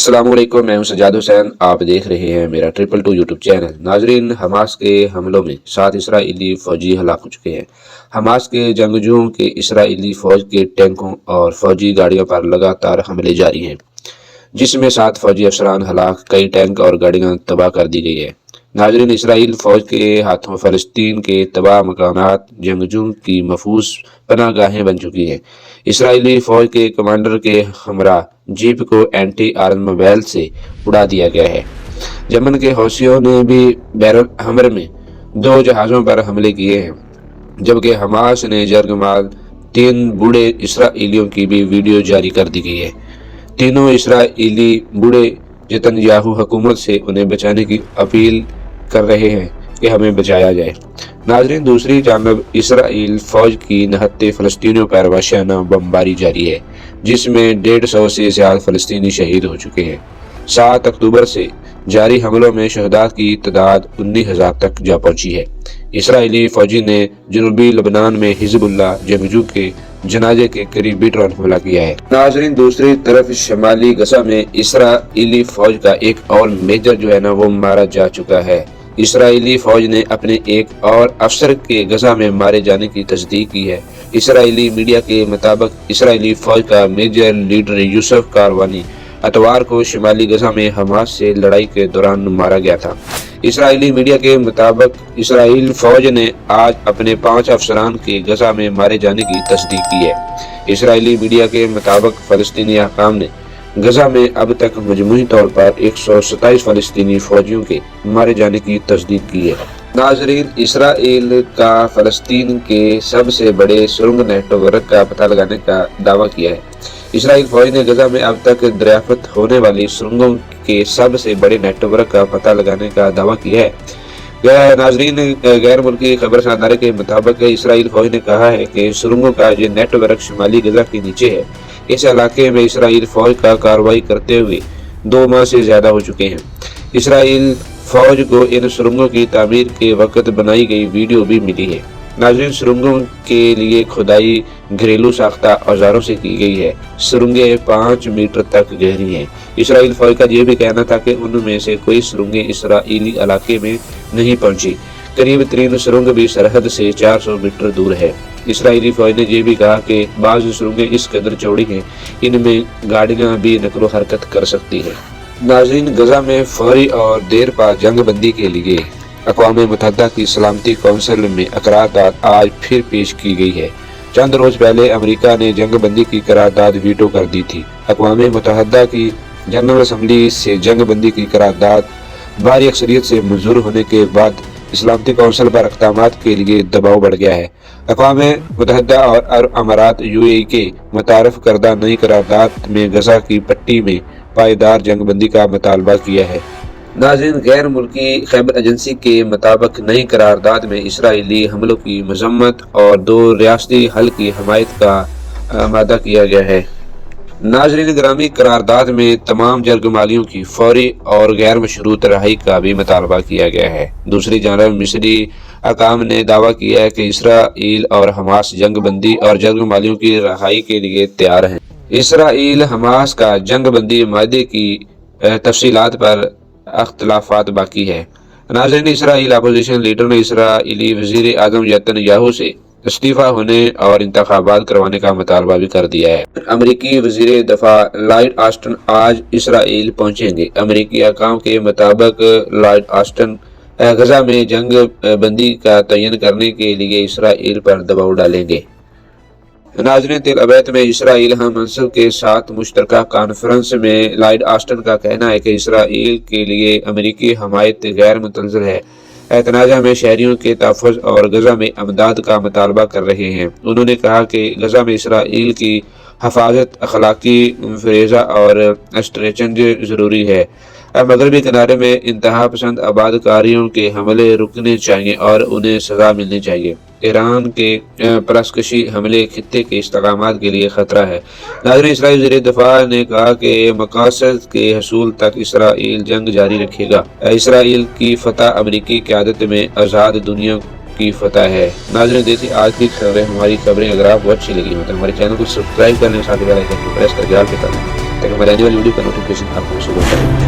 अस्सलाम वालेकुम, मैं हूं सजाद हुसैन। आप देख रहे हैं मेरा 222 यूट्यूब चैनल। नाजरीन, हमास के हमलों में 7 इसराइली फौजी हलाक हो चुके हैं। हमास के जंगजुओं के इसराइली फौज के टैंकों और फौजी गाड़ियों पर लगातार हमले जारी हैं, जिसमें 7 फौजी अफसरान हलाक, कई टैंक और गाड़ियां तबाह कर दी गई है। नाजरीन, इसराइल फौज के हाथों फ़लस्तीन के तबाह मकानात जंगजुओं की महफूज पनाहगाहें बन चुकी हैं। इसराइली फौज के कमांडर के हमरा जीप को एंटी आर्म बैल से उड़ा दिया गया है। यमन के हौसियों ने भी बैरुल हमर में 2 जहाज़ों पर हमले किए हैं, जबकि हमास ने जरगमाल 3 बूढ़े इसराइलियों की भी वीडियो जारी कर दी गई है। तीनों इसराइली बूढ़े नेतन्याहू हुकूमत से उन्हें बचाने की अपील कर रहे हैं कि हमें बचाया जाए। नाजरीन, दूसरी जानब इसराइल फौज की निहत्ते फ़लस्तीनियों पर वहशियाना बमबारी जारी है, जिसमें 150 से ज़्यादा फ़लस्तीनी शहीद हो चुके हैं। 7 अक्टूबर से जारी हमलों में शहदा की तादाद 19,000 तक जा पहुंची है। इसराइली फौजी ने जनूबी लबनान में हिजबुल्लाह जंगजू के जनाजे के करीब भी ड्रोन हमला किया है। नाजरीन, दूसरी तरफ शमाली गजा में इसराइली फौज का एक और मेजर जो है ना वो मारा जा चुका है। इसराइली फौज ने अपने एक और अफसर के गजा में मारे जाने की तस्दीक की है। इसराइली मीडिया के मुताबिक इसराइली फौज का मेजर लीडर यूसुफ कारवानी अतवार को शिमाली गजा में हमास से लड़ाई के दौरान मारा गया था। इसराइली मीडिया के मुताबिक इसराइल फौज ने आज अपने 5 अफसरान के गजा में मारे जाने की तस्दीक की है। इसराइली मीडिया के मुताबिक फ़लस्तीनी हकाम ने गजा में अब तक मजमूई तौर पर 127 फ़लस्तीनी फौजियों के मारे जाने की तस्दीक की है। नाजरीन, इसराइल का फ़लस्तीन के सबसे बड़े सुरंग नेटवर्क का पता लगाने का दावा किया है। इसराइल फौज ने गजा में अब तक दरियाफ्त होने वाली सुरंगों के सबसे बड़े नेटवर्क का पता लगाने का दावा किया है। नाजरीन, गैर मुल्की खबर सादारे के मुताबिक इसराइल फौज ने कहा है कि सुरंगों का ये नेटवर्क शुमाली गजा के नीचे है। इस इलाके में इसराइल फौज का कार्रवाई करते हुए 2 माह से ज्यादा हो चुके हैं। इसराइल फौज को इन सुरंगों की तामीर के वक्त बनाई गई वीडियो भी मिली है। नाज़रीन, सुरंगों के लिए खुदाई घरेलू साख्ता औजारों से की गई है। सुरंगें 5 मीटर तक गहरी हैं। इसराइल फौज का यह भी कहना था कि उनमें से कोई सुरंगें इसराइली इलाके में नहीं पहुंची। करीब 3 सुरंग भी सरहद से 400 मीटर दूर है। इसराइली फौज ने यह भी कहा कि बाज़ सुरंगें इस कदर चौड़ी हैं, इनमें गाड़ियां भी नकलो हरकत कर सकती हैं। नाज़रीन, गजा में फौरी और देर पा जंग बंदी के लिए अक़वाम मुत्तहिदा की सलामती कौंसिल में करारदाद आज फिर पेश की गई है। चंद रोज पहले अमेरिका ने जंग बंदी की करारदाद वीटो कर दी थी। अक़वाम मुत्तहिदा की जनरल असम्बली से जंग बंदी की करारदाद भारी अक्सरियत से मंजूर होने के बाद सलामती कौंसिल पर इक़दामात के लिए दबाव बढ़ गया है। अक़वाम मुत्तहिदा और अरब अमारात UAE के मुतारफ़ करदा नई करारदाद में गजा की पट्टी में पायदार जंग बंदी का मुतालबा किया है। नाज़रीन, गैर मुल्की खबर एजेंसी के मुताबिक नई करारदाद में इसराइली हमलों की मजम्मत और 2 रियासती हल की हमायत का मादा किया गया है। नाज़रीन ग्रामी, करारदाद में तमाम जरगमालियों की फौरी और गैर मशरूत रहाई का भी मुतालबा किया गया है। दूसरी जानब मिस्री हकाम ने दावा किया है कि इसराइल और हमास जंग बंदी और जरगमालियों की रहाई के लिए तैयार हैं। इसराइल हमास का जंग बंदी मादे की तफसीलात पर अख्तलाफात बाकी है। नाज़रीन, इसराइल अपोजिशन लीडर ने इसराइली वज़ीर आज़म नेतन्याहू से इस्तीफ़ा होने और इंतखाबात करवाने का मुतालबा भी कर दिया है। अमरीकी वज़ीर दफ़ा लॉयड ऑस्टिन आज इसराइल पहुँचेंगे। अमरीकी हकाम के मुताबिक लॉयड ऑस्टिन गजा में जंग बंदी का तयन करने के लिए इसराइल पर दबाव डालेंगे। नाज़रीन, तेल अवैध में इसराइल हम मंसब के साथ मुश्तरका कॉन्फ्रेंस में लॉयड ऑस्टिन का कहना है कि इसराइल के लिए अमरीकी हमायत गैर मुतनज़र है। तनाज़ा में शहरियों के तहफ़्फ़ुज़ और गजा में अमदाद का मुतालबा कर रहे हैं। उन्होंने कहा कि गजा में इसराइल की हफाजत अखलाकी फरेज़ा और स्ट्रेटजी ज़रूरी है। मगरबी किनारे में इंतहा पसंद आबादकारियों के हमले रुकने चाहिए और उन्हें सज़ा मिलनी चाहिए। ईरान के परस्कशी हमले खित्ते के इस्तकामात के लिए खतरा है। नाज़रीन, इसराइल वज़ीर दफ़ा ने कहा कि मकासद के हसूल तक इसराइल जंग जारी रखेगा। इसराइल की फतह अमरीकी क़यादत में आज़ाद दुनिया की फतह है। नाज़रीन, देखिए आज की खबरें, हमारी खबरें अगर आपको अच्छी लगी हो तो हमारे चैनल को सब्सक्राइब करने के साथ बेल आइकन को प्रेस करके आल पे कर दें। ताकि हमारे आने वाली वीडियो का नोटिफिकेशन आपको सुबह मिले।